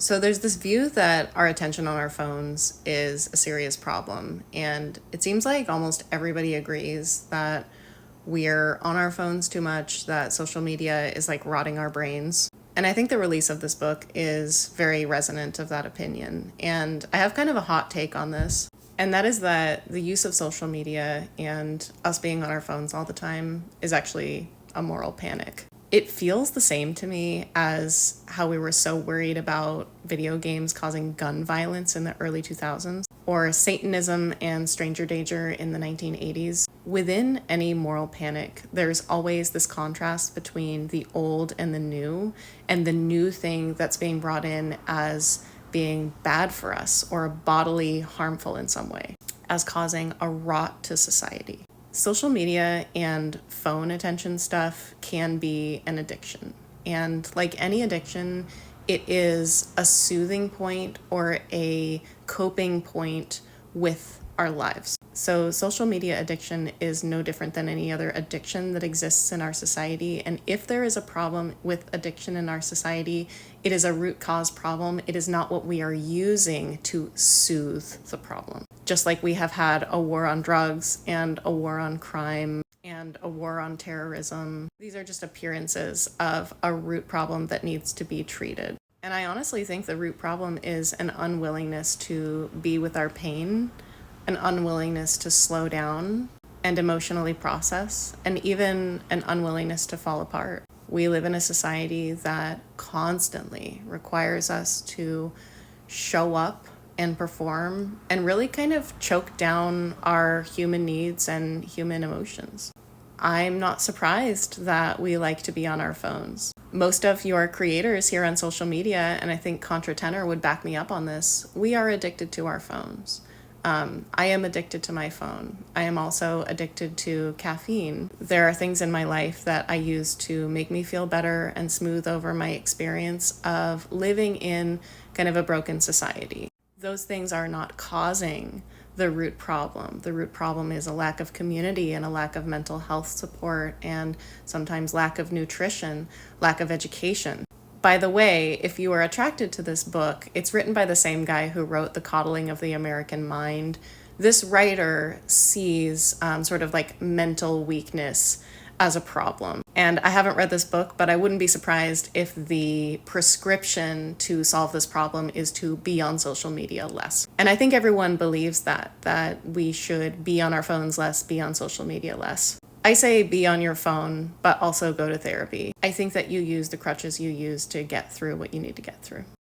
So there's this view that our attention on our phones is a serious problem, and it seems like almost everybody agrees that we're on our phones too much, that social media is like rotting our brains. And I think the release of this book is very resonant of that opinion. And I have kind of a hot take on this, and that is that the use of social media and us being on our phones all the time is actually a moral panic. It feels the same to me as how we were so worried about video games causing gun violence in the early 2000s, or Satanism and stranger danger in the 1980s. Within any moral panic, there's always this contrast between the old and the new thing that's being brought in as being bad for us or bodily harmful in some way, as causing a rot to society. Social media and phone attention stuff can be an addiction. And like any addiction, it is a soothing point or a coping point with our lives. So social media addiction is no different than any other addiction that exists in our society. And if there is a problem with addiction in our society, it is a root cause problem. It is not what we are using to soothe the problem. Just like we have had a war on drugs and a war on crime and a war on terrorism. These are just appearances of a root problem that needs to be treated. And I honestly think the root problem is an unwillingness to be with our pain, an unwillingness to slow down and emotionally process, and even an unwillingness to fall apart. We live in a society that constantly requires us to show up and perform and really kind of choke down our human needs and human emotions. I'm not surprised that we like to be on our phones. Most of your creators here on social media, and I think Contra Tenor would back me up on this, we are addicted to our phones. I am addicted to my phone. I am also addicted to caffeine. There are things in my life that I use to make me feel better and smooth over my experience of living in kind of a broken society. Those things are not causing the root problem. The root problem is a lack of community and a lack of mental health support and sometimes lack of nutrition, lack of education. By the way, if you are attracted to this book, it's written by the same guy who wrote The Coddling of the American Mind. This writer sees sort of like mental weakness as a problem. And I haven't read this book, but I wouldn't be surprised if the prescription to solve this problem is to be on social media less. And I think everyone believes that we should be on our phones less, be on social media less. I say be on your phone, but also go to therapy. I think that you use the crutches you use to get through what you need to get through.